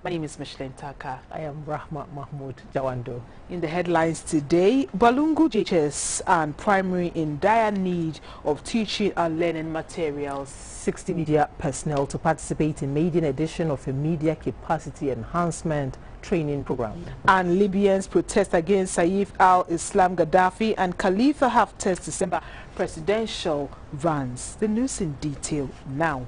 My name is Micheline Taka. I am Rahma Mahmoud Jawando. In the headlines today, Balungu JHS and primary in dire need of teaching and learning materials. 60 media personnel to participate in maiden edition of a media capacity enhancement training program. And Libyans protest against Saif al-Islam Gaddafi and Khalifa Haftar's December presidential vans. The news in detail now.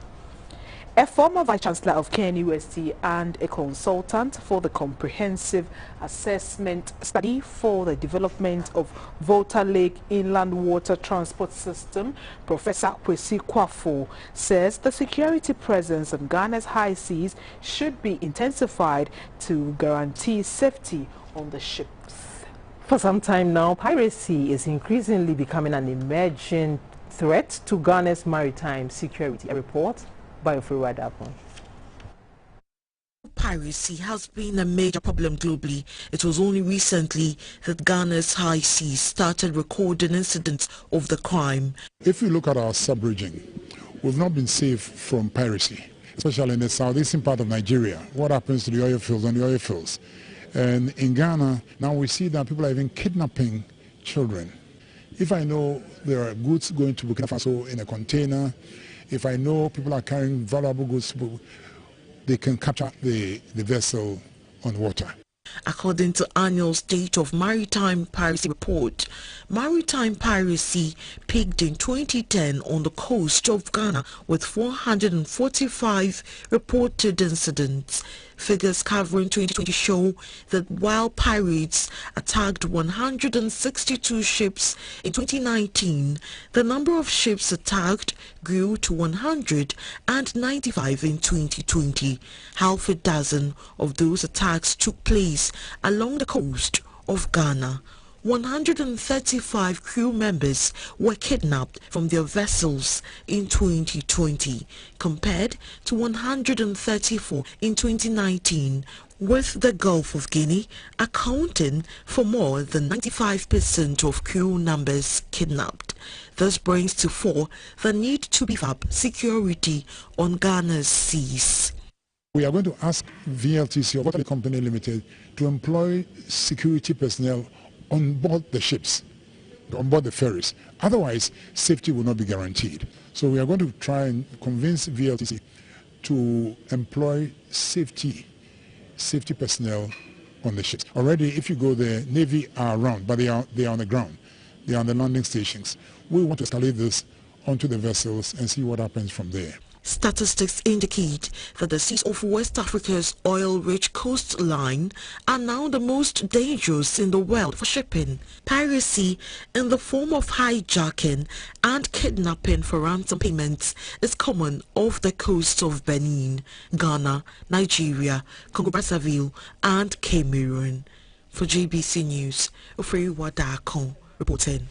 A former Vice-Chancellor of KNUST and a consultant for the Comprehensive Assessment Study for the Development of Volta Lake Inland Water Transport System, Professor Kwesi Kwafo, says the security presence on Ghana's high seas should be intensified to guarantee safety on the ships. For some time now, piracy is increasingly becoming an emerging threat to Ghana's maritime security. A report by Ofuriwadapo. Piracy has been a major problem globally. It was only recently that Ghana's high seas started recording incidents of the crime. If you look at our sub-region, we've not been safe from piracy, especially in the southeastern part of Nigeria. What happens to the oil fields on the oil fields? And in Ghana, now we see that people are even kidnapping children. If I know there are goods going to Burkina Faso in a container, if I know people are carrying valuable goods, they can capture the vessel on water. According to annual State of Maritime Piracy report, maritime piracy peaked in 2010 on the coast of Ghana with 445 reported incidents. Figures covering 2020 show that while pirates attacked 162 ships in 2019, the number of ships attacked grew to 195 in 2020. Half a dozen of those attacks took place along the coast of Ghana. 135 crew members were kidnapped from their vessels in 2020 compared to 134 in 2019, with the Gulf of Guinea accounting for more than 95% of crew numbers kidnapped. This brings to fore the need to beef up security on Ghana's seas. We are going to ask VLTC, or Volta Company Limited, to employ security personnel on board the ships, on board the ferries. Otherwise, safety will not be guaranteed. So we are going to try and convince VLTC to employ safety personnel on the ships. Already, if you go there, Navy are around, but they are on the ground. They are on the landing stations. We want to escalate this onto the vessels and see what happens from there. Statistics indicate that the seas of West Africa's oil-rich coastline are now the most dangerous in the world for shipping. Piracy in the form of hijacking and kidnapping for ransom payments is common off the coasts of Benin, Ghana, Nigeria, Congo-Brazzaville and Cameroon. For GBC News, Ofuriwadapo reporting.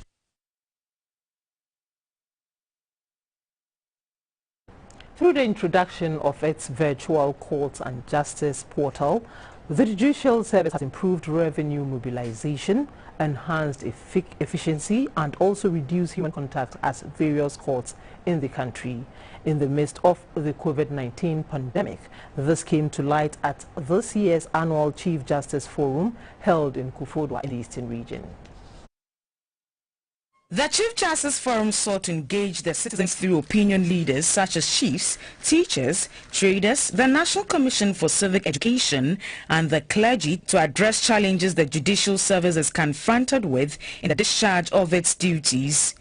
Through the introduction of its virtual courts and justice portal, the Judicial Service has improved revenue mobilization, enhanced efficiency, and also reduced human contact at various courts in the country. In the midst of the COVID-19 pandemic, this came to light at this year's annual Chief Justice Forum held in Kufodwa in the Eastern region. The Chief Justice Forum sought to engage the citizens through opinion leaders such as chiefs, teachers, traders, the National Commission for Civic Education and the clergy to address challenges the Judicial Service is confronted with in the discharge of its duties.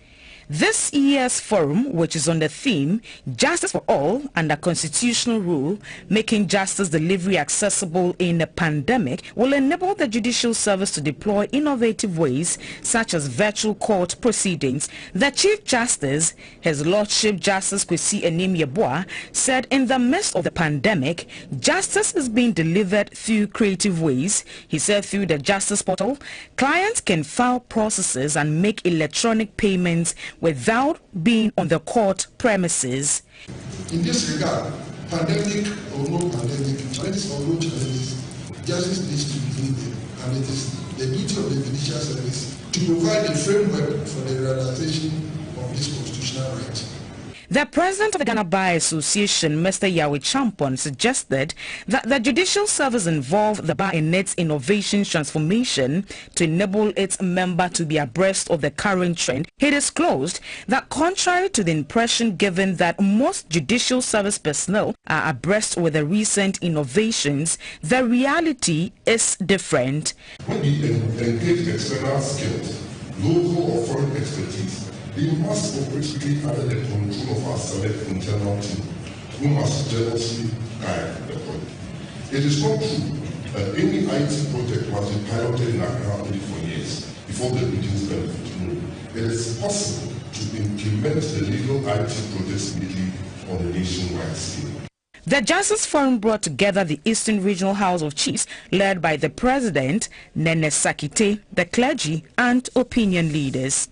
This year's forum, which is on the theme Justice for All under Constitutional Rule, making justice delivery accessible in a pandemic, will enable the Judicial Service to deploy innovative ways such as virtual court proceedings. The Chief Justice, His Lordship Justice Kwesi Yeboah, said in the midst of the pandemic, justice is being delivered through creative ways. He said through the Justice Portal, clients can file processes and make electronic payments without being on the court premises. In this regard, pandemic or no pandemic, challenges or no challenges, justice needs to be delivered, and it is the duty of the Judicial Service to provide a framework for the realization of this constitutional right. The president of the Ghana Bar Association, Mr. Yahweh Champon, suggested that the judicial service involve the bar in its innovation transformation to enable its member to be abreast of the current trend. He disclosed that contrary to the impression given that most judicial service personnel are abreast with the recent innovations, the reality is different. When we engage external skills, local or foreign expertise, we must operate strictly under the control of our select internal team, who must jealously guide the project. It is not true that any IT project must be piloted in Accra only for years before they produce benefit. No. It is possible to implement the legal IT projects immediately on a nationwide scale. The Justice Forum brought together the Eastern Regional House of Chiefs, led by the President, Nene Sakite, the clergy, and opinion leaders.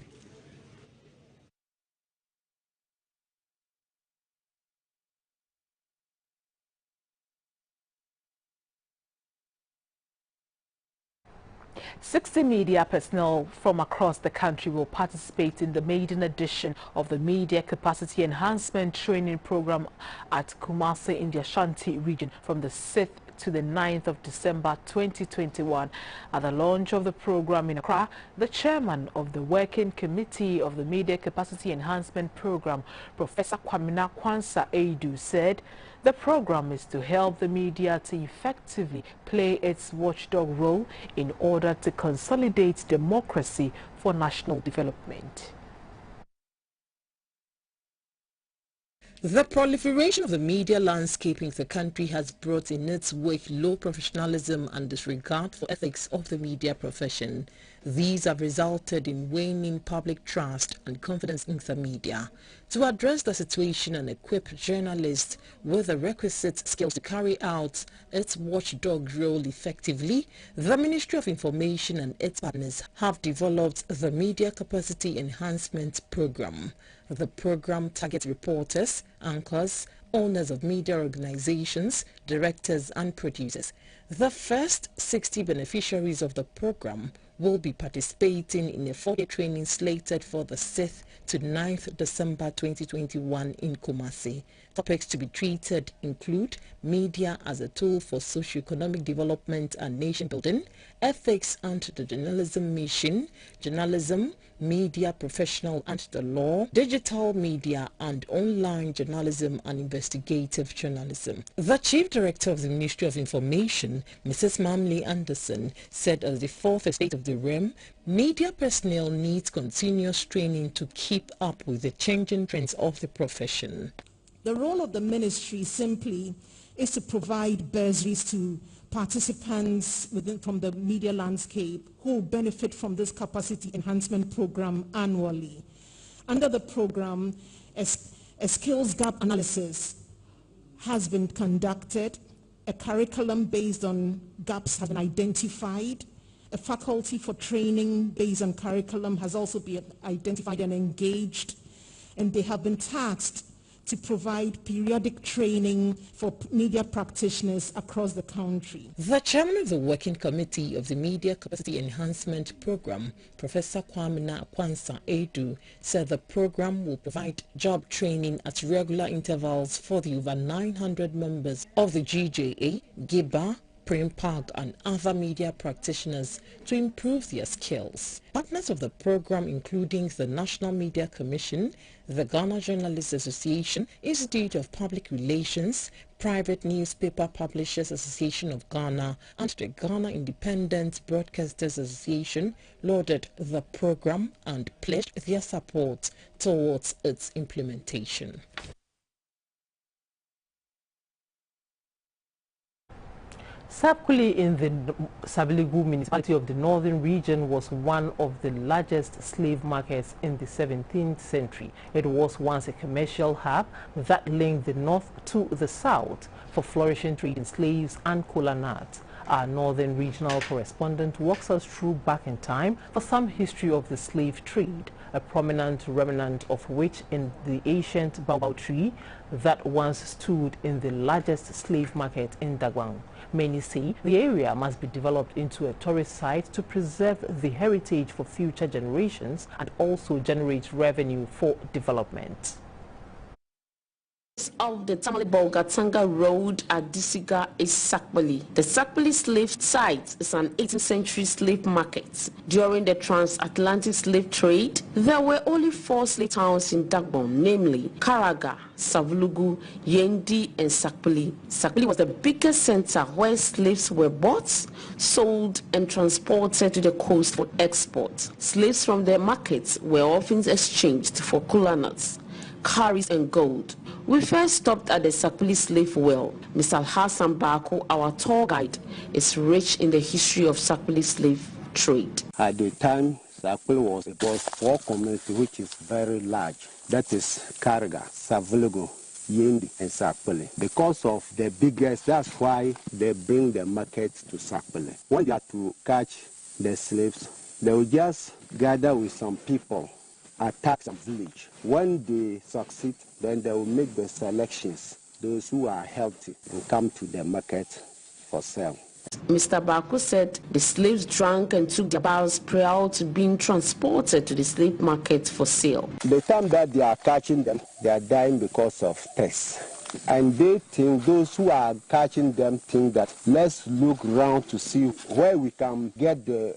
"60 media personnel from across the country will participate in the maiden edition of the Media Capacity Enhancement Training Program at Kumasi in the Ashanti region from the 6th to the 9th of December 2021. At the launch of the program in Accra, the chairman of the Working Committee of the Media Capacity Enhancement Program, Professor Kwamina Kwansa Edu, said the program is to help the media to effectively play its watchdog role in order to consolidate democracy for national development. The proliferation of the media landscape in the country has brought in its wake low professionalism and disregard for ethics of the media profession. These have resulted in waning public trust and confidence in the media. To address the situation and equip journalists with the requisite skills to carry out its watchdog role effectively, the Ministry of Information and its partners have developed the Media Capacity Enhancement Program. The program targets reporters, anchors, owners of media organizations, directors and producers. The first 60 beneficiaries of the program will be participating in a 4-day training slated for the 6th to 9th December 2021 in Kumasi. Topics to be treated include media as a tool for socio-economic development and nation building, ethics and the journalism mission, journalism, media professional and the law, digital media and online journalism and investigative journalism. The Chief Director of the Ministry of Information, Mrs. Mamli Anderson, said as the fourth State of the Realm, media personnel needs continuous training to keep up with the changing trends of the profession. The role of the ministry simply is to provide bursaries to participants from the media landscape who benefit from this capacity enhancement program annually. Under the program, a skills gap analysis has been conducted, a curriculum based on gaps has been identified, a faculty for training based on curriculum has also been identified and engaged, and they have been tasked to provide periodic training for media practitioners across the country. The chairman of the Working Committee of the Media Capacity Enhancement Program, Professor Kwamina Kwansa Edu, said the program will provide job training at regular intervals for the over 900 members of the GJA, GIBA, Prim Park and other media practitioners to improve their skills. Partners of the program including the National Media Commission, the Ghana Journalists Association, Institute of Public Relations, Private Newspaper Publishers Association of Ghana and the Ghana Independent Broadcasters Association lauded the program and pledged their support towards its implementation. Sapkuli in the Sabiligu municipality of the northern region was one of the largest slave markets in the 17th century. It was once a commercial hub that linked the north to the south for flourishing trade in slaves and kola nuts. Our northern regional correspondent walks us through back in time for some history of the slave trade, a prominent remnant of which in the ancient baobab tree that once stood in the largest slave market in Dagwang. Many say the area must be developed into a tourist site to preserve the heritage for future generations and also generate revenue for development. Of the Tamale-Bolgatanga Road at Disiga is Sakpali. The Sakpali slave site is an 18th century slave market. During the transatlantic slave trade, there were only 4 slave towns in Dagbon, namely Karaga, Savulugu, Yendi, and Sakpali. Sakpali was the biggest center where slaves were bought, sold, and transported to the coast for export. Slaves from the markets were often exchanged for kola nuts, curries, and gold. We first stopped at the Sakpali slave well. Mr. Hassan Bako, our tour guide, is rich in the history of Sakpali slave trade. At the time, Sakpali was about 4 communities, which is very large. That is Karga, Savulugu, Yendi, and Sakpali. Because of the biggest, that's why they bring the market to Sakpali. When they are to catch the slaves, they will just gather with some people, attack some village. When they succeed, then they will make the selections, those who are healthy, and come to the market for sale. Mr. Baku said the slaves drank and took their bowels prior to being transported to the slave market for sale. The time that they are catching them, they are dying because of thirst. And they think, those who are catching them think that let's look around to see where we can get the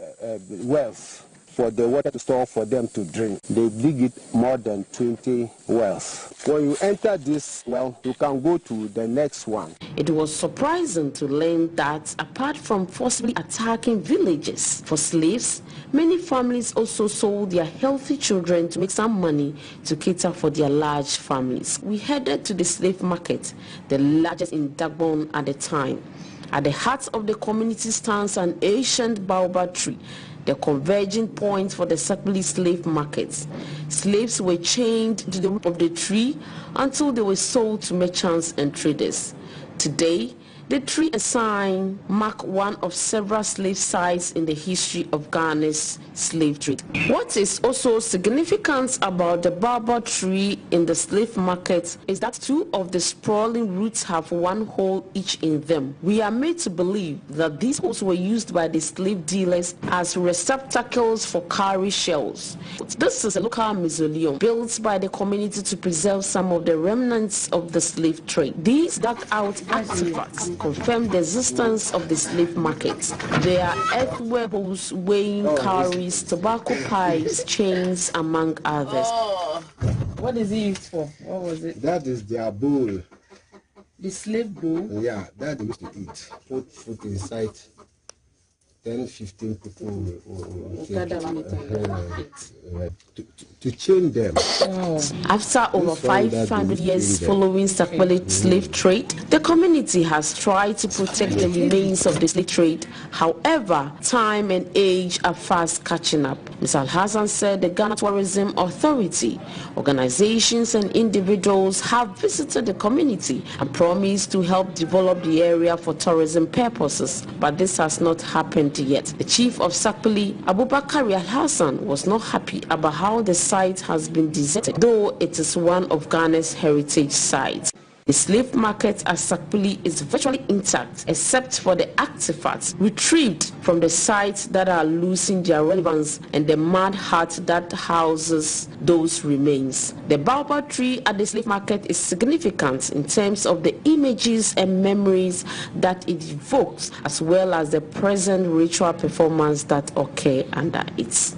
wells for the water to store for them to drink. They dig it more than 20 wells. When you enter this well, you can go to the next one. It was surprising to learn that apart from forcibly attacking villages for slaves, many families also sold their healthy children to make some money to cater for their large families. We headed to the slave market, the largest in Dagbon at the time. At the heart of the community stands an ancient baobab tree, the converging point for the Sakpali slave markets. Slaves were chained to the root of the tree until they were sold to merchants and traders. Today, the tree and sign mark one of several slave sites in the history of Ghana's slave trade. What is also significant about the baobab tree in the slave market is that 2 of the sprawling roots have 1 hole each in them. We are made to believe that these holes were used by the slave dealers as receptacles for cowrie shells. This is a local mausoleum built by the community to preserve some of the remnants of the slave trade. These dug-out artifacts confirm the existence of the slave market. There are earthenware bowls weighing cowries, tobacco pipes, chains, among others. Oh, what is it used for? What was it? That is their bowl. The slave bowl? Yeah, that they used to eat. Put food inside. 10-15 people will to chain them. After over 500 years following Sakpali slave trade, the community has tried to protect the remains of the slave trade. However, time and age are fast catching up. Mr. Al-Hassan said the Ghana Tourism Authority, organizations and individuals have visited the community and promised to help develop the area for tourism purposes, but this has not happened yet. The chief of Sakpali, Abubakar Al-Hassan, was not happy about how the site has been deserted, though it is one of Ghana's heritage sites. The slave market at Sakpali is virtually intact except for the artifacts retrieved from the sites that are losing their relevance and the mud hut that houses those remains. The baobab tree at the slave market is significant in terms of the images and memories that it evokes, as well as the present ritual performance that occur under it.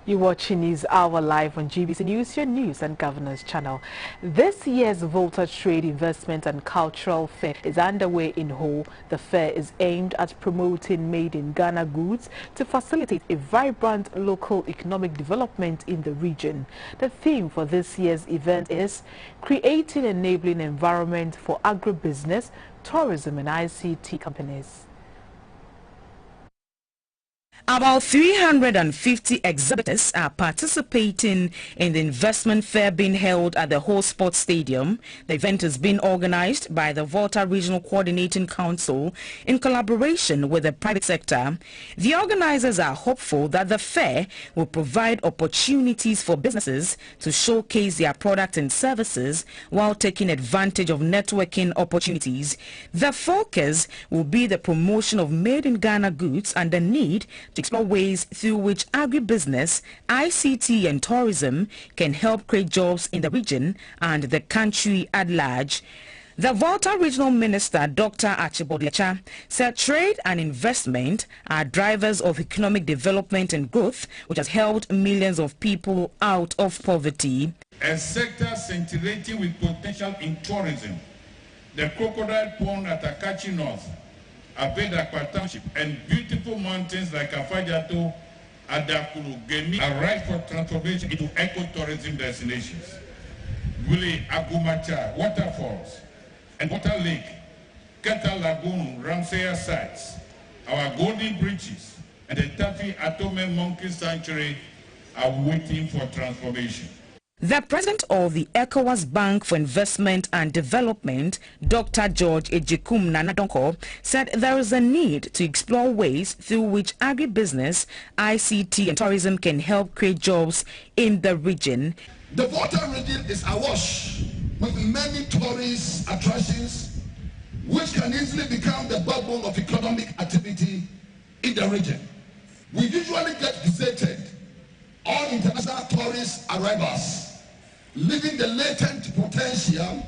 You're watching News Hour live on GBC News, your news and governance channel. This year's Volta Trade, Investment and Cultural Fair is underway in Ho. The fair is aimed at promoting made-in-Ghana goods to facilitate a vibrant local economic development in the region. The theme for this year's event is creating an enabling environment for agribusiness, tourism and ICT companies. About 350 exhibitors are participating in the investment fair being held at the Ho Sports Stadium. The event is being organized by the Volta Regional Coordinating Council in collaboration with the private sector. The organizers are hopeful that the fair will provide opportunities for businesses to showcase their products and services while taking advantage of networking opportunities. The focus will be the promotion of made-in-Ghana goods and the need to explore ways through which agribusiness, ICT and tourism can help create jobs in the region and the country at large. The Volta Regional Minister, Dr. Achibodlecha, said trade and investment are drivers of economic development and growth, which has helped millions of people out of poverty. A sector scintillating with potential in tourism, the Crocodile Pond at Akachi North, Abedakwa Township, and beautiful mountains like Afajato, Adakuru, Gemi are ripe for transformation into ecotourism destinations. Gule, Agumacha, waterfalls, and Water Lake, Keta Lagoon, Ramsaya sites, our golden bridges, and the Tafi Atome Monkey Sanctuary are waiting for transformation. The president of the ECOWAS Bank for Investment and Development, Dr. George Ejikum Nanadonko, said there is a need to explore ways through which agribusiness, ICT and tourism can help create jobs in the region. The Volta region is awash with many tourist attractions which can easily become the backbone of economic activity in the region. We usually get visited on international tourist arrivals, leaving the latent potential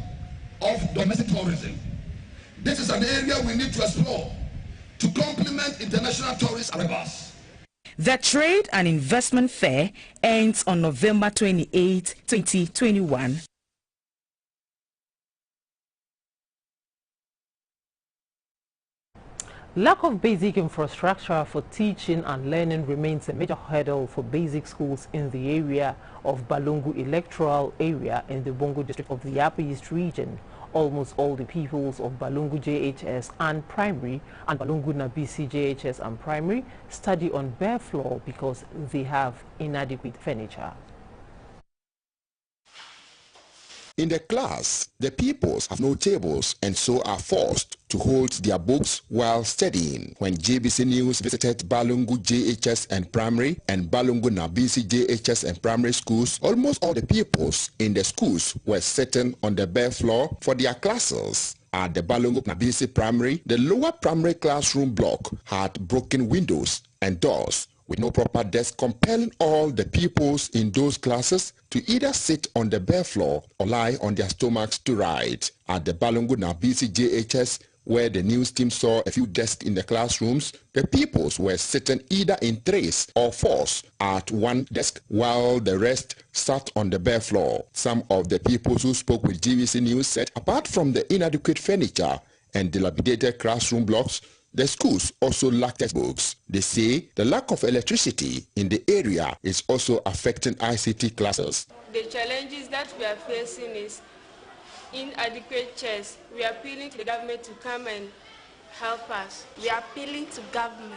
of domestic tourism. This is an area we need to explore to complement international tourist arrivals. The Trade and Investment Fair ends on November 28, 2021. Lack of basic infrastructure for teaching and learning remains a major hurdle for basic schools in the area of Balungu electoral area in the Bongo district of the Upper East region. Almost all the pupils of Balungu JHS and Primary and Balungu Nabisi JHS and Primary study on bare floor because they have inadequate furniture. In the class, the pupils have no tables and so are forced to hold their books while studying. When JBC News visited Balungu JHS and Primary and Balungu Nabisi JHS and Primary schools, almost all the pupils in the schools were sitting on the bare floor for their classes. At the Balungu Nabisi Primary, the lower primary classroom block had broken windows and doors, with no proper desk, compelling all the pupils in those classes to either sit on the bare floor or lie on their stomachs to write. At the Balungu Nabisi JHS, where the news team saw a few desks in the classrooms, the pupils were sitting either in threes or fours at one desk while the rest sat on the bare floor. Some of the pupils who spoke with GVC News said apart from the inadequate furniture and dilapidated classroom blocks, the schools also lack textbooks. They say the lack of electricity in the area is also affecting ICT classes. The challenges that we are facing is inadequate chairs. We are appealing to the government to come and help us. We are appealing to government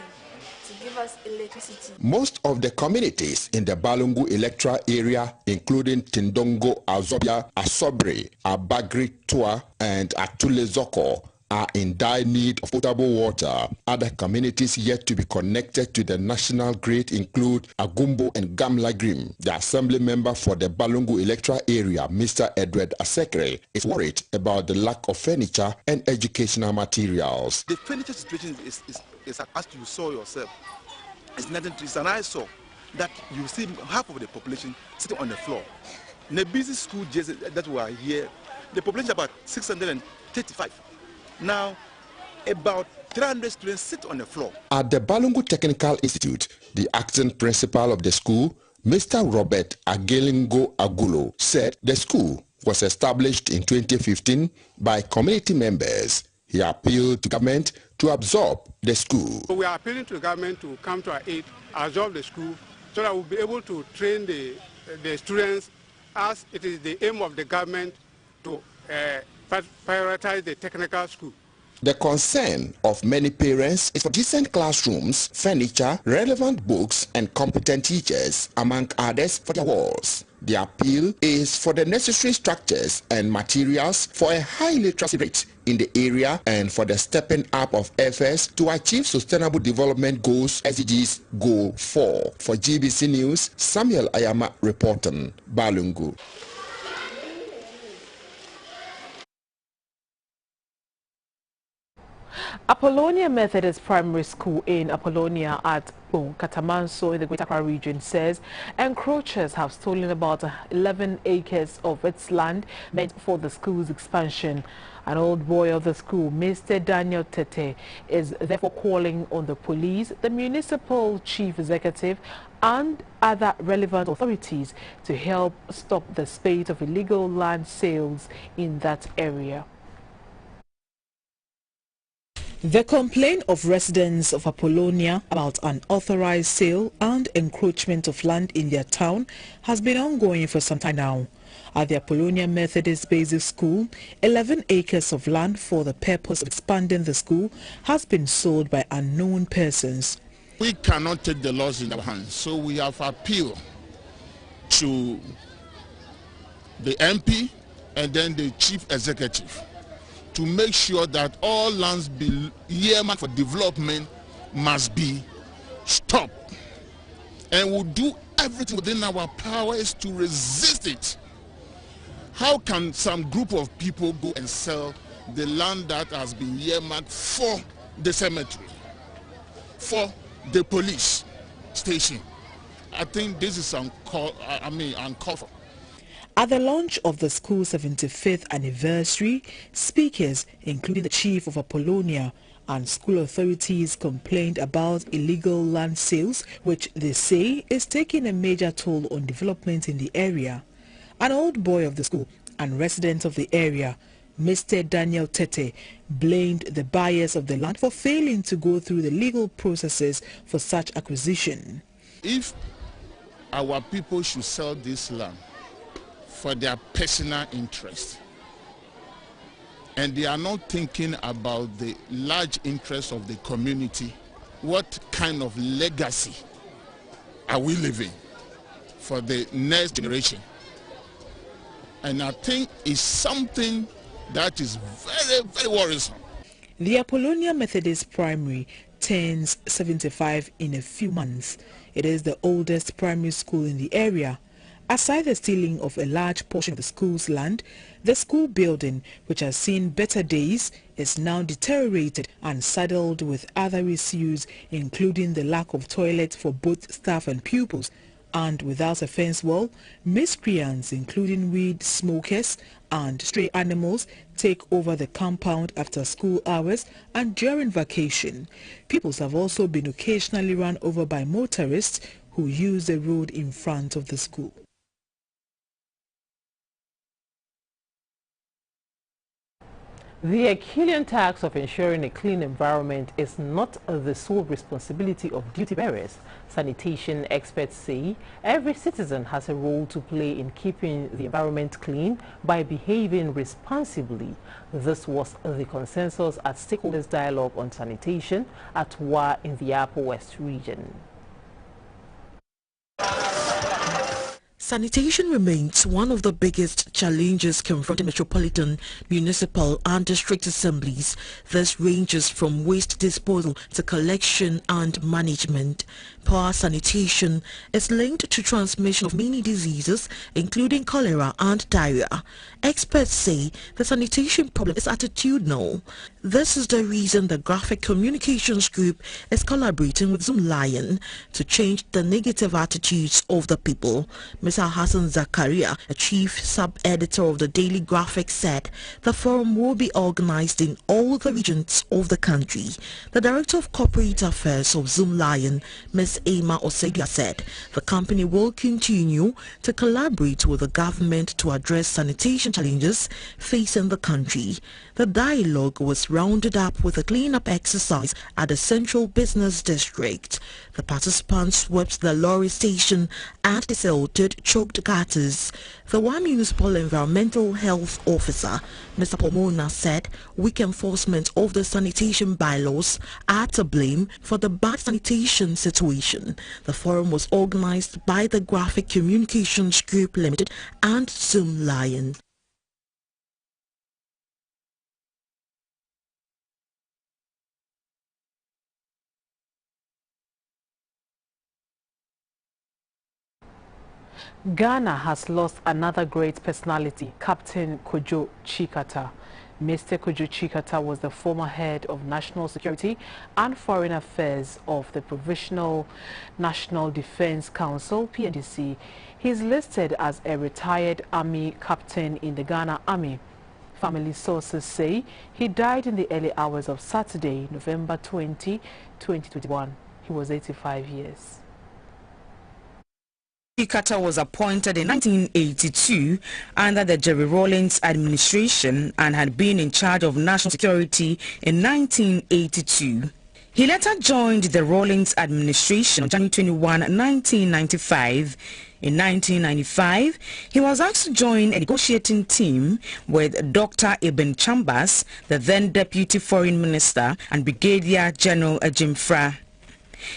to give us electricity. Most of the communities in the Balungu electoral area, including Tindongo, Azobia, Asobre, Abagri, Tua, and Atule Zoko, are in dire need of potable water. Other communities yet to be connected to the national grid include Agumbo and Gamla Grim. The assembly member for the Balungu electoral area, Mr. Edward Asekre, is worried about the lack of furniture and educational materials. The furniture situation is as you saw yourself. It's nothing. It's an eyesore that you see half of the population sitting on the floor. In a busy school that we are here, the population is about 635. Now, about 300 students sit on the floor. At the Balungu Technical Institute, the acting principal of the school, Mr. Robert Agelingo Agulo, said the school was established in 2015 by community members. He appealed to government to absorb the school. We are appealing to the government to come to our aid, absorb the school, so that we'll be able to train the students, as it is the aim of the government to prioritize the technical school. The concern of many parents is for decent classrooms, furniture, relevant books, and competent teachers, among others, for their walls. The appeal is for the necessary structures and materials for a high literacy rate in the area and for the stepping up of efforts to achieve Sustainable Development Goals SDGs Goal 4. For GBC News, Samuel Ayama reporting, Balungu. Apollonia Methodist Primary School in Apollonia at Katamanso in the Greater Accra region says encroachers have stolen about 11 acres of its land meant for the school's expansion. An old boy of the school, Mr. Daniel Tete, is therefore calling on the police, the municipal chief executive and other relevant authorities to help stop the spate of illegal land sales in that area. The complaint of residents of Apollonia about unauthorized sale and encroachment of land in their town has been ongoing for some time now. At the Apollonia Methodist Basic School, 11 acres of land for the purpose of expanding the school has been sold by unknown persons. We cannot take the laws in our hands, so we have appealed to the MP and then the chief executive to make sure that all lands earmarked for development must be stopped. And we'll do everything within our powers to resist it. How can some group of people go and sell the land that has been earmarked for the cemetery, for the police station? I think this is uncalled for. At the launch of the school's 75th anniversary, speakers, including the chief of Apollonia and school authorities, complained about illegal land sales, which they say is taking a major toll on development in the area. An old boy of the school and resident of the area, Mr. Daniel Tete, blamed the buyers of the land for failing to go through the legal processes for such acquisition. If our people should sell this land for their personal interest, and they are not thinking about the large interest of the community, what kind of legacy are we leaving for the next generation? And I think it's something that is very, very worrisome. The Apollonia Methodist Primary turns 75 in a few months. It is the oldest primary school in the area. Aside the stealing of a large portion of the school's land, the school building, which has seen better days, is now deteriorated and saddled with other issues, including the lack of toilets for both staff and pupils. And without a fence wall, miscreants, including weed smokers and stray animals, take over the compound after school hours and during vacation. Pupils have also been occasionally run over by motorists who use the road in front of the school. The Herculean task of ensuring a clean environment is not the sole responsibility of duty bearers. Sanitation experts say every citizen has a role to play in keeping the environment clean by behaving responsibly. This was the consensus at Stakeholders Dialogue on Sanitation at WA in the Upper West region. Sanitation remains one of the biggest challenges confronting metropolitan, municipal and district assemblies. This ranges from waste disposal to collection and management. Poor sanitation is linked to transmission of many diseases, including cholera and diarrhea. Experts say the sanitation problem is attitudinal. This is the reason the Graphic Communications Group is collaborating with Zoom Lion to change the negative attitudes of the people. Mr. Hassan Zakaria, a chief sub-editor of the Daily Graphic, said the forum will be organized in all the regions of the country. The Director of Corporate Affairs of Zoom Lion, Ms. Emma Osedia, said the company will continue to collaborate with the government to address sanitation challenges facing the country. The dialogue was rounded up with a clean-up exercise at the Central Business District. The participants swept the lorry station and desalted choked gutters. The one municipal environmental health officer, Mr. Pomona, said weak enforcement of the sanitation bylaws are to blame for the bad sanitation situation. The forum was organized by the Graphic Communications Group Limited and Zoom Lion. Ghana has lost another great personality, Captain Kojo Chikata. Mr. Chikata was the former head of National Security and Foreign Affairs of the Provisional National Defense Council, PNDC. He is listed as a retired Army captain in the Ghana Army. Family sources say he died in the early hours of Saturday, November 20, 2021. He was 85 years. Chikata was appointed in 1982 under the Jerry Rawlings administration and had been in charge of national security in 1982. He later joined the Rawlings administration on January 21, 1995. In 1995, he was asked to join a negotiating team with Dr. Ibn Chambers, the then Deputy Foreign Minister, and Brigadier General Ajimfra.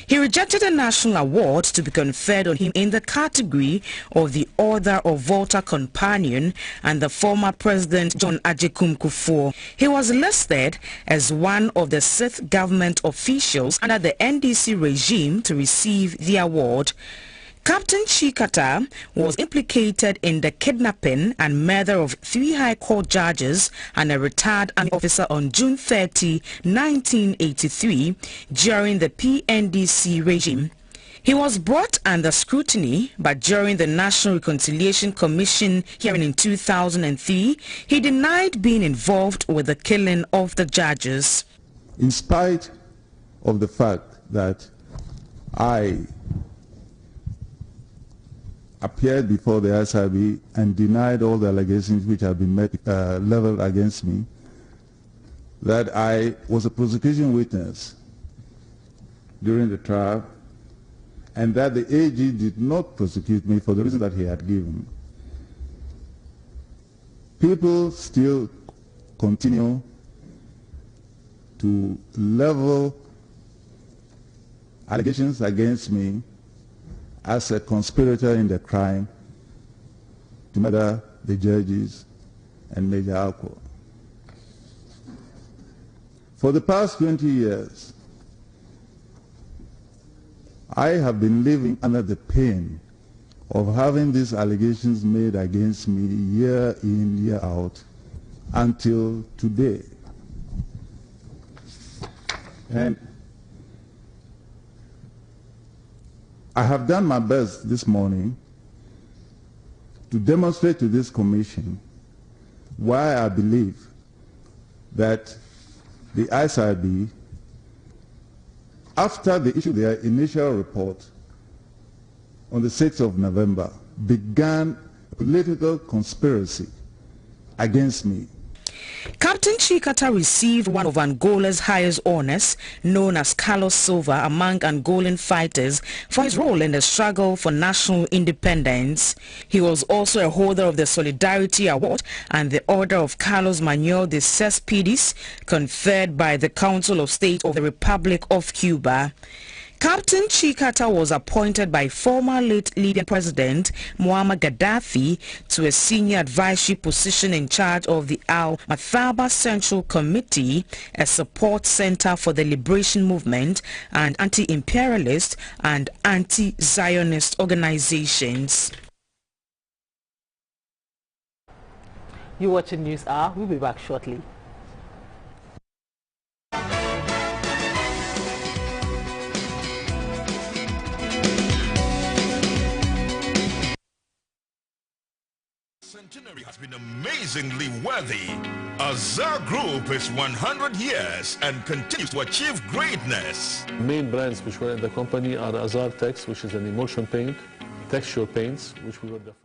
He rejected a national award to be conferred on him in the category of the Order of Volta Companion and the former President John Agyekum Kufuor. He was listed as one of the 6th government officials under the NDC regime to receive the award. Captain Chikata was implicated in the kidnapping and murder of 3 High Court judges and a retired army officer on June 30, 1983 during the PNDC regime. He was brought under scrutiny, but during the National Reconciliation Commission hearing in 2003, he denied being involved with the killing of the judges. In spite of the fact that I appeared before the SIB and denied all the allegations which have been leveled against me, that I was a prosecution witness during the trial, and that the AG did not prosecute me for the reason that he had given. People still continue to level allegations against me as a conspirator in the crime to murder the judges and Major Alcoa. For the past 20 years, I have been living under the pain of having these allegations made against me year in, year out, until today. And I have done my best this morning to demonstrate to this commission why I believe that the ICIB, after they issued their initial report on the 6th of November, began a political conspiracy against me. Captain Chikata received one of Angola's highest honors, known as Carlos Silva, among Angolan fighters for his role in the struggle for national independence. He was also a holder of the Solidarity Award and the Order of Carlos Manuel de Cespedes, conferred by the Council of State of the Republic of Cuba. Captain Chikata was appointed by former late Libyan President Muammar Gaddafi to a senior advisory position in charge of the Al-Mathaba Central Committee, a support center for the liberation movement and anti-imperialist and anti-Zionist organizations. You're watching News Hour. We'll be back shortly. Centenary has been amazingly worthy. Azar Group is 100 years and continues to achieve greatness. Main brands which were in the company are Azar Tex, which is an emulsion paint, texture paints, which we were the first.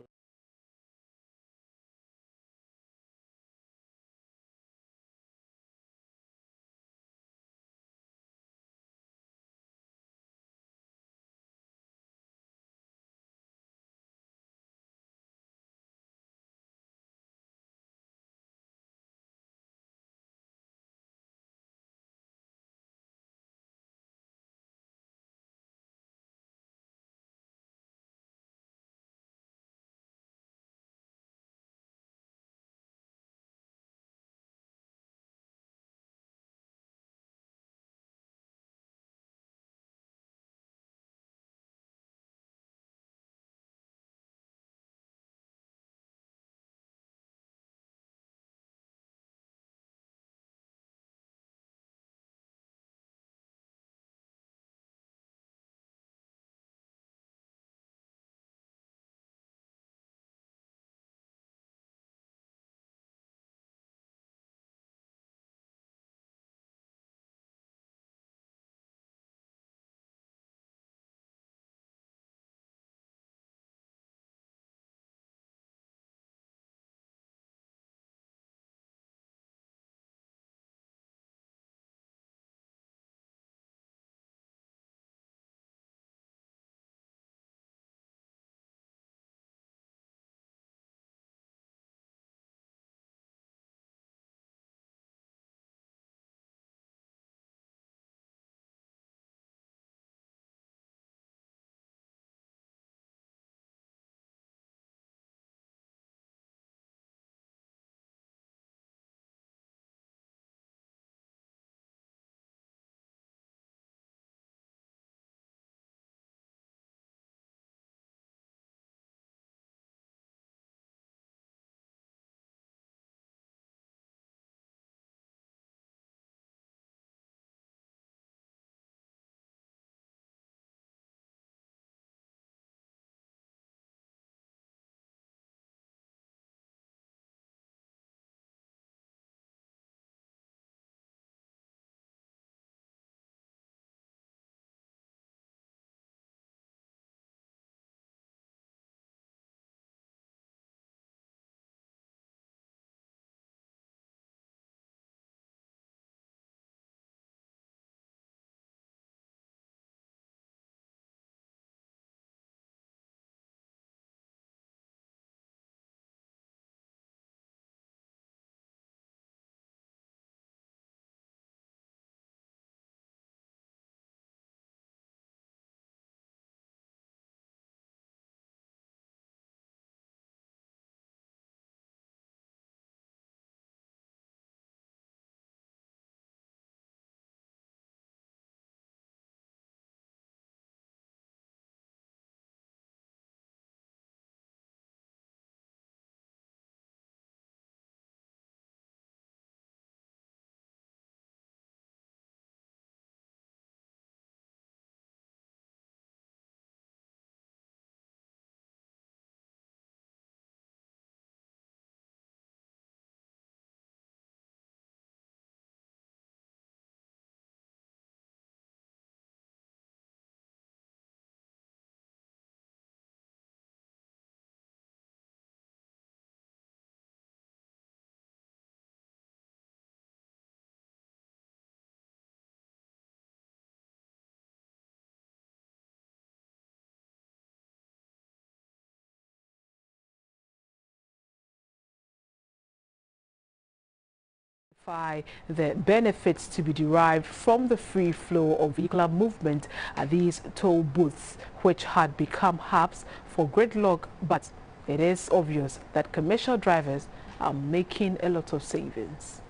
the benefits to be derived from the free flow of vehicular movement at these toll booths, which had become hubs for gridlock, but it is obvious that commercial drivers are making a lot of savings.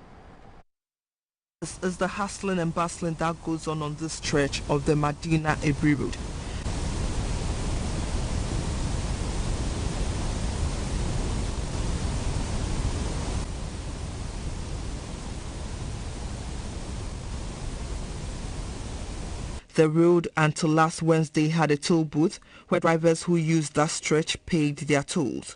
This is the hustling and bustling that goes on this stretch of the Medina-Ebri road. The road until last Wednesday had a toll booth where drivers who used that stretch paid their tolls.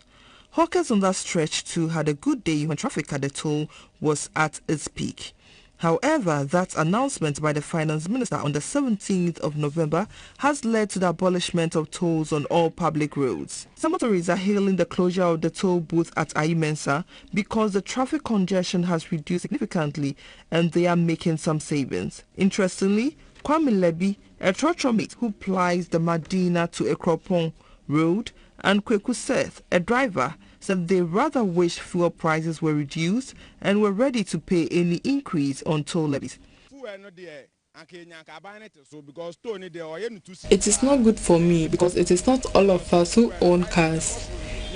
Hawkers on that stretch too had a good day when traffic at the toll was at its peak. However, that announcement by the Finance Minister on the 17th of November has led to the abolishment of tolls on all public roads. Some motorists are hailing the closure of the toll booth at Ayimensa because the traffic congestion has reduced significantly and they are making some savings. Interestingly, Kwame Lebi, a trotro mate who plies the Medina to Ekropon road, and Kweku Seth, a driver, said they rather wished fuel prices were reduced and were ready to pay any increase on toll levies. It is not good for me because it is not all of us who own cars.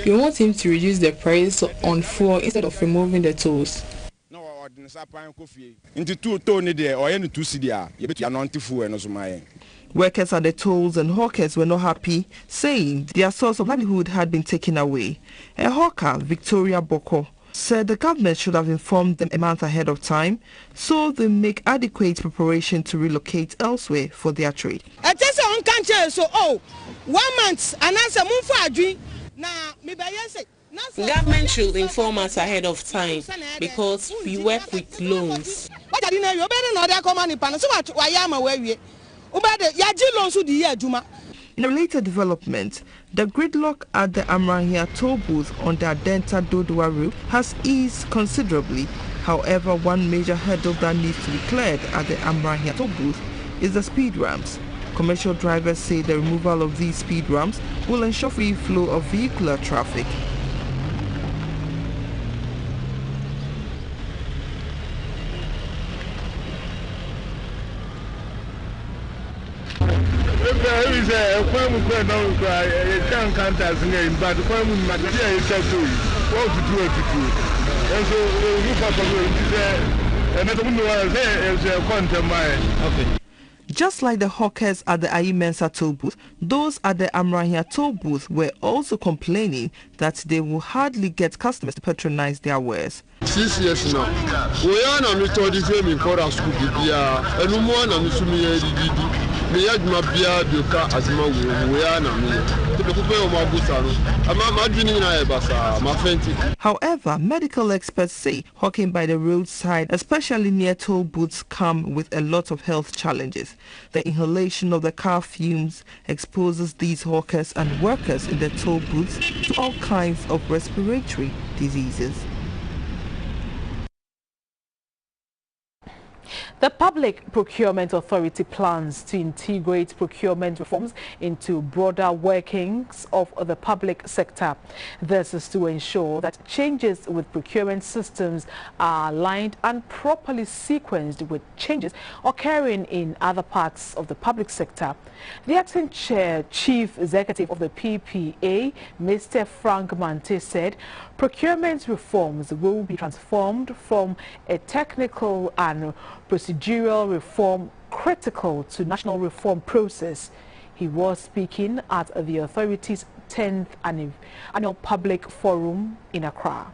We want him to reduce the price on fuel instead of removing the tolls. Workers at the tolls and hawkers were not happy, saying their source of livelihood had been taken away. A hawker, Victoria Boko, said the government should have informed them a month ahead of time so they make adequate preparation to relocate elsewhere for their trade. 1 month and answer Government should inform us ahead of time because we work with loans. In a related development, the gridlock at the Amrahia toll booth on the Adenta Dodua route has eased considerably. However, one major hurdle that needs to be cleared at the Amrahia toll booth is the speed ramps. Commercial drivers say the removal of these speed ramps will ensure free flow of vehicular traffic. Just like the hawkers at the Ayimensa toll booth, those at the Amrahia toll booth were also complaining that they will hardly get customers to patronize their wares. 6 years now. We are not told this way in for our school. And no more than me had my beer, Duka, as my we are not me. However, medical experts say hawking by the roadside, especially near toll booths, come with a lot of health challenges. The inhalation of the car fumes exposes these hawkers and workers in the toll booths to all kinds of respiratory diseases. The Public Procurement Authority plans to integrate procurement reforms into broader workings of the public sector. This is to ensure that changes with procurement systems are aligned and properly sequenced with changes occurring in other parts of the public sector. The acting chief executive of the PPA, Mr. Frank Mante, said procurement reforms will be transformed from a technical and procedural reform critical to national reform process. He was speaking at the authority's 10th annual public forum in Accra.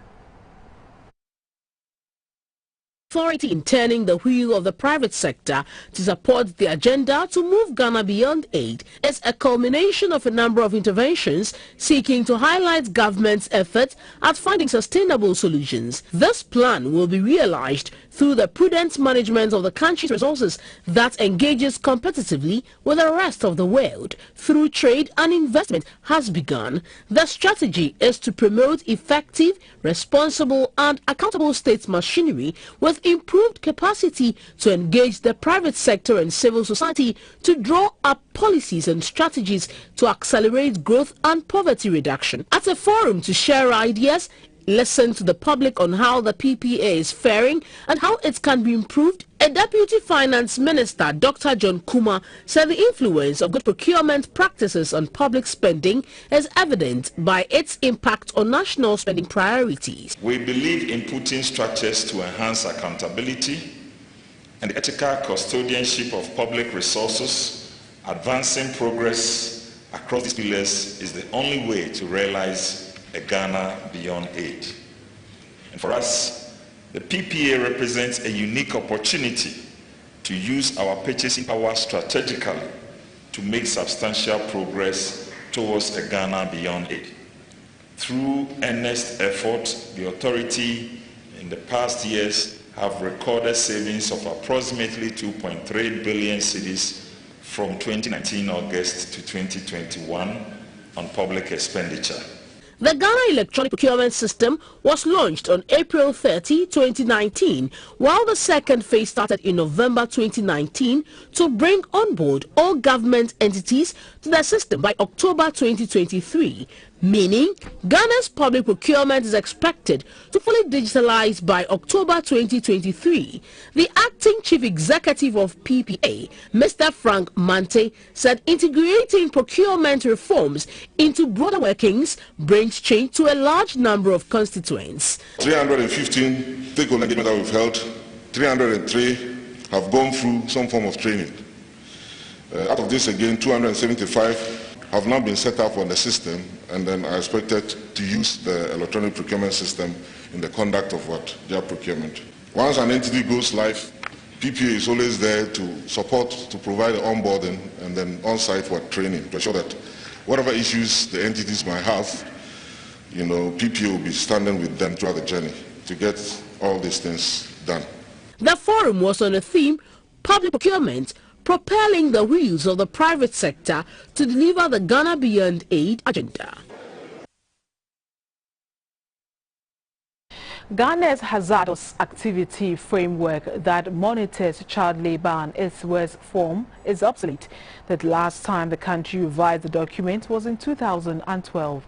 Authority in turning the wheel of the private sector to support the agenda to move Ghana beyond aid is a culmination of a number of interventions seeking to highlight government's efforts at finding sustainable solutions. This plan will be realized through the prudent management of the country's resources that engages competitively with the rest of the world through trade and investment has begun. The strategy is to promote effective, responsible and accountable state machinery with improved capacity to engage the private sector and civil society to draw up policies and strategies to accelerate growth and poverty reduction. At a forum to share ideas, listened to the public on how the PPA is faring and how it can be improved, a Deputy Finance Minister, Dr. John Kuma, said the influence of good procurement practices on public spending is evident by its impact on national spending priorities. We believe in putting structures to enhance accountability and the ethical custodianship of public resources. Advancing progress across these pillars is the only way to realize a Ghana beyond aid. And for us, the PPA represents a unique opportunity to use our purchasing power strategically to make substantial progress towards a Ghana beyond aid. Through earnest effort, the authority in the past years have recorded savings of approximately 2.3 billion cedis from 2019 August to 2021 on public expenditure. The Ghana Electronic Procurement System was launched on April 30, 2019, while the second phase started in November 2019 to bring on board all government entities to the system by October 2023, meaning Ghana's public procurement is expected to fully digitalize by October 2023. The acting chief executive of PPA, Mr. Frank Mante, said integrating procurement reforms into broader workings brings change to a large number of constituents. 315 stakeholder engagement that we've held, 303 have gone through some form of training. Out of this again, 275 have now been set up on the system and then are expected to use the electronic procurement system in the conduct of their procurement. Once an entity goes live, PPA is always there to support, to provide the onboarding and then on-site training to ensure that whatever issues the entities might have, PPA will be standing with them throughout the journey to get all these things done. The forum was on the theme, Public Procurement, propelling the wheels of the private sector to deliver the Ghana Beyond Aid agenda. Ghana's hazardous activity framework that monitors child labor and its worst form is obsolete. The last time the country revised the document was in 2012.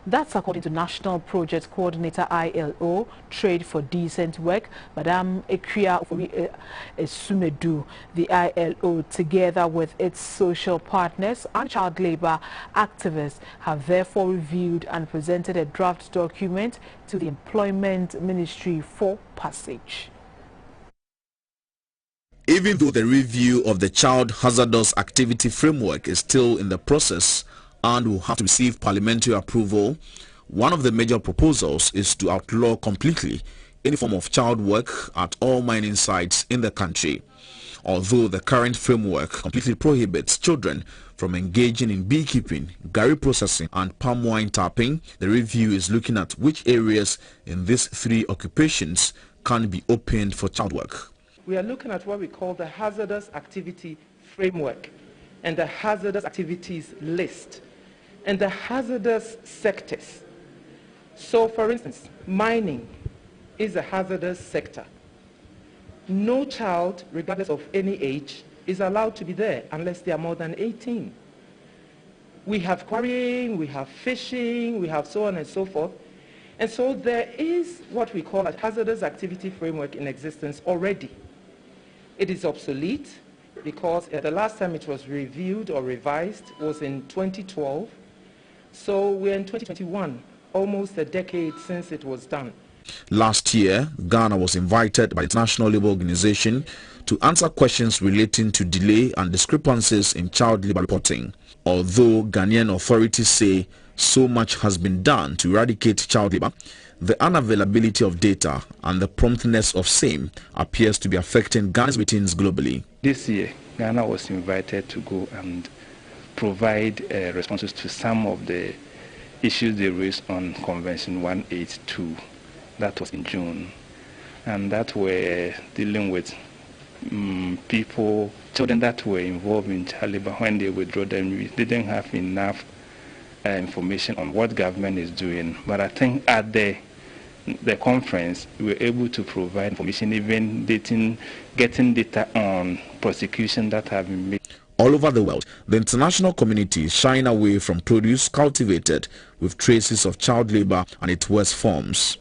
That's according to National Project Coordinator ILO, Trade for Decent Work, Madam Ekria Esumedu. The ILO, together with its social partners and child labor activists, have therefore reviewed and presented a draft document to the Employment Ministry for passage. Even though the review of the Child Hazardous Activity Framework is still in the process and will have to receive parliamentary approval, one of the major proposals is to outlaw completely any form of child work at all mining sites in the country. Although the current framework completely prohibits children from engaging in beekeeping, gari processing and palm wine tapping, the review is looking at which areas in these three occupations can be opened for child work. We are looking at what we call the hazardous activity framework and the hazardous activities list and the hazardous sectors. So, for instance, mining is a hazardous sector. No child, regardless of any age, is allowed to be there unless they are more than 18. We have quarrying, we have fishing, we have so on and so forth. And so there is what we call a hazardous activity framework in existence already. It is obsolete because the last time it was reviewed or revised was in 2012. So we're in 2021, almost a decade since it was done. Last year, Ghana was invited by the International Labour Organization to answer questions relating to delay and discrepancies in child labour reporting. Although Ghanaian authorities say so much has been done to eradicate child labour, the unavailability of data and the promptness of same appears to be affecting Ghana's meetings globally. This year, Ghana was invited to go and provide responses to some of the issues they raised on Convention 182. That was in June. And that were dealing with children that were involved in child labor. When they withdraw them, we didn't have enough information on what government is doing. But I think at the conference, we were able to provide information, even getting data on prosecution that have been made. All over the world, the international community is shying away from produce cultivated with traces of child labor and its worst forms.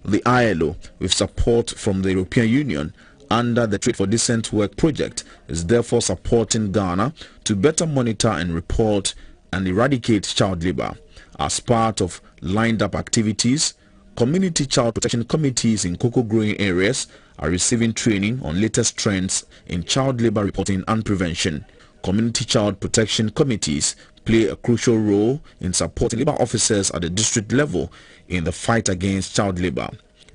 The ILO, with support from the European Union under the Trade for Decent Work project, is therefore supporting Ghana to better monitor and report and eradicate child labor. As part of lined-up activities, community child protection committees in cocoa growing areas are receiving training on latest trends in child labor reporting and prevention. Community child protection committees play a crucial role in supporting labor officers at the district level in the fight against child labor.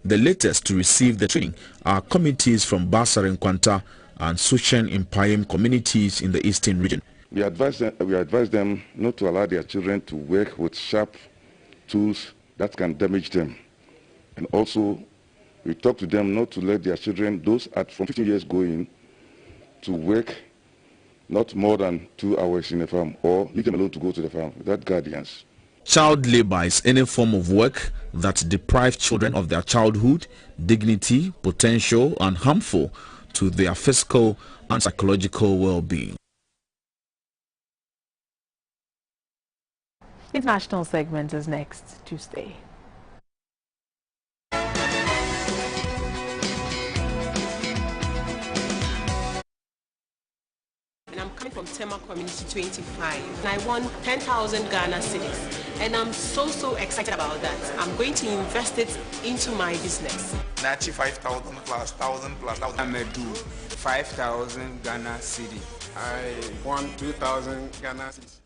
The latest to receive the training are committees from Basar and Kwanta and Sushen in Payem communities in the eastern region. We advise them not to allow their children to work with sharp tools that can damage them. And also, we talk to them not to let their children, those from 15 years going, to work not more than 2 hours in a farm, or leave them alone to go to the farm without guardians. Child labor is any form of work that deprives children of their childhood, dignity, potential, and harmful to their physical and psychological well-being. International segment is next Tuesday. And I'm coming from Tema Community 25 and I won 10,000 Ghana cedis, and I'm so excited about that. I'm going to invest it into my business. 95,000 plus 1,000 plus 1,000. I'm going to do 5,000 Ghana cedi. I won 2,000 Ghana cedis.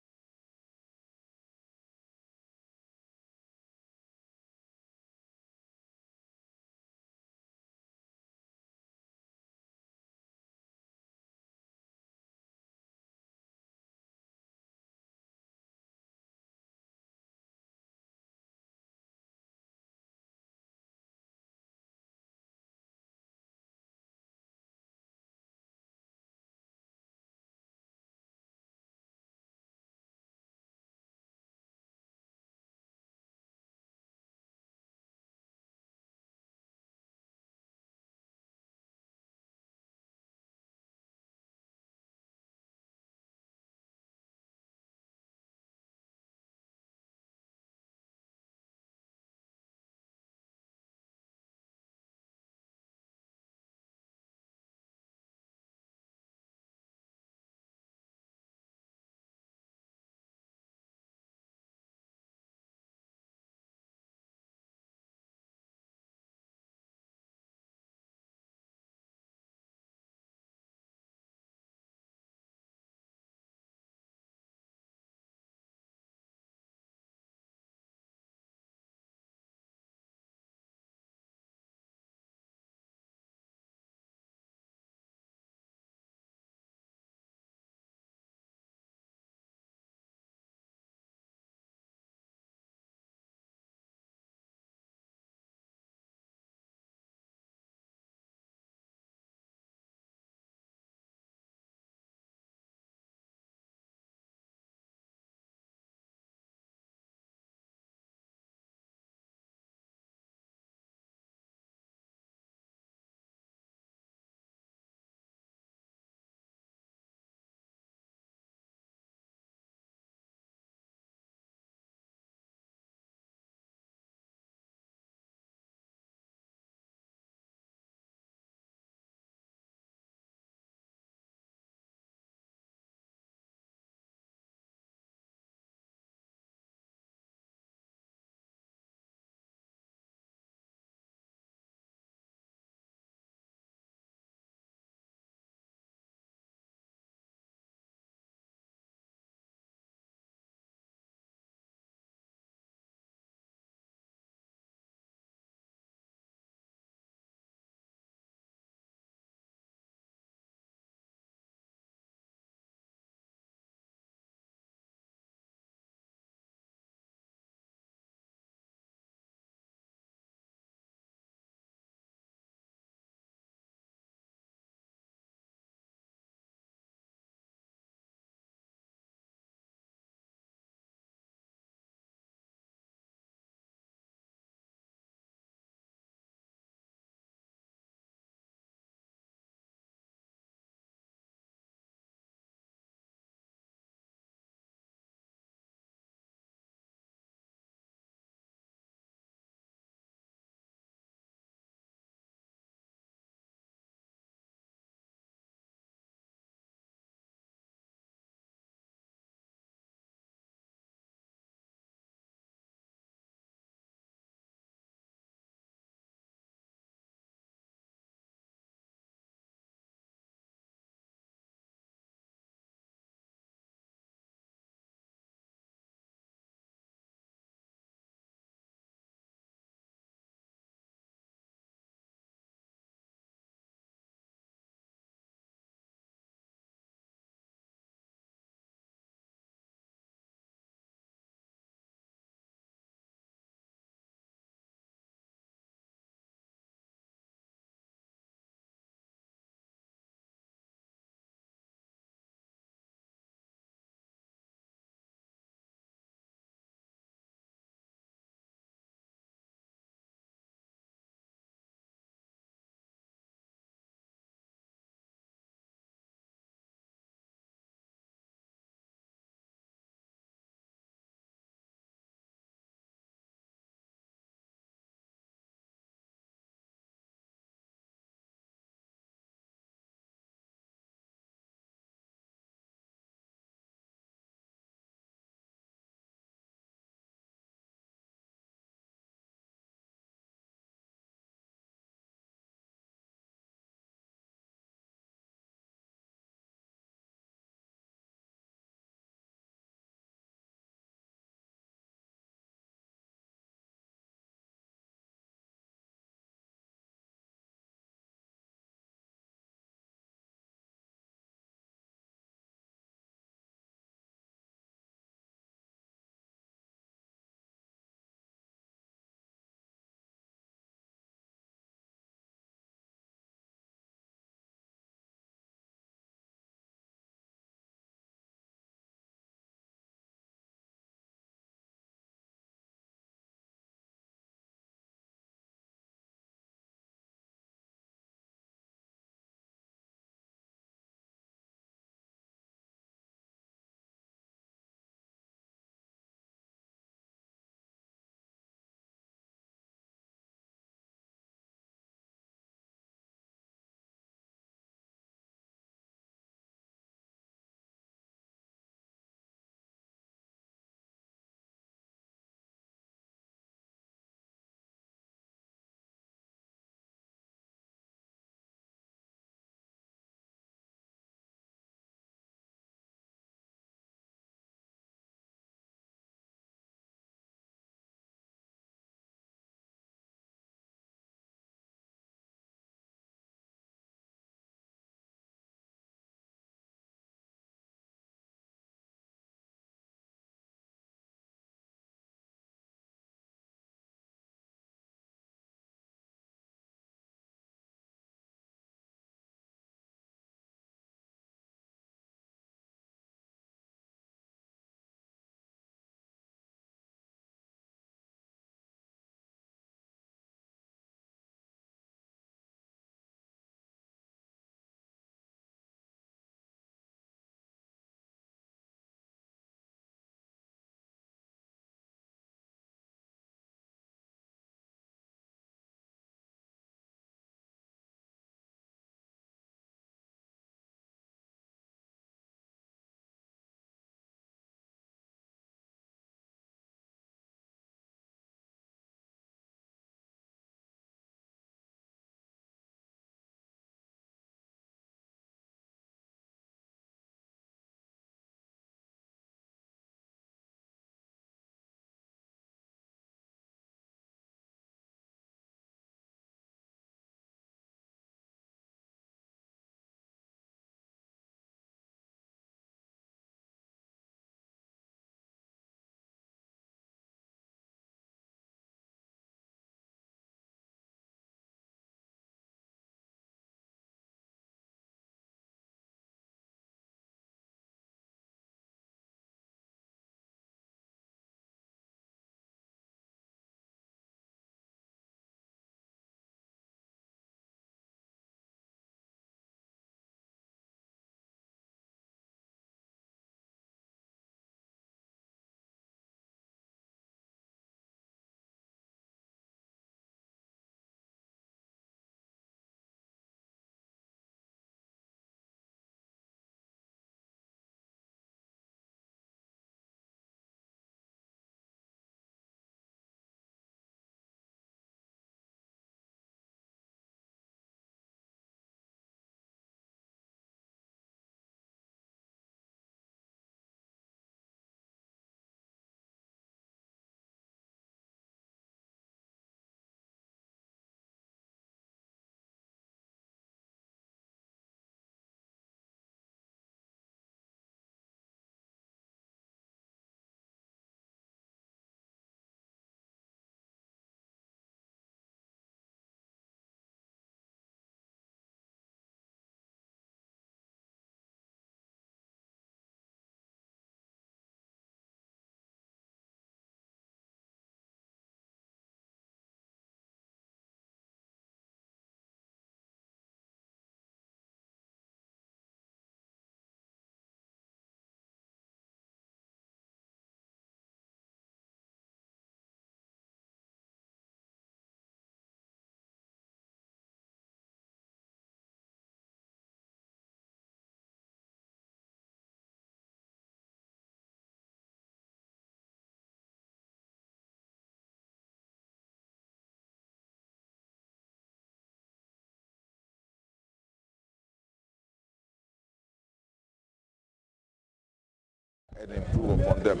and improve upon them.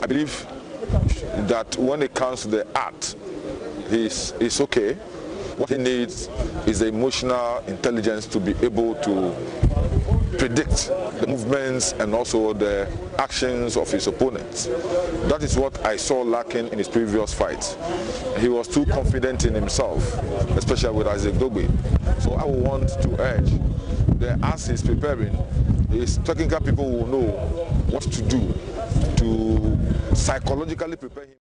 I believe that when it comes to the art, he's okay. What he needs is the emotional intelligence to be able to predict the movements and also the actions of his opponents. That is what I saw lacking in his previous fights. He was too confident in himself, especially with Isaac Dogbe. So I would want to urge that as he's preparing, his technical people will know what to do to psychologically prepare him.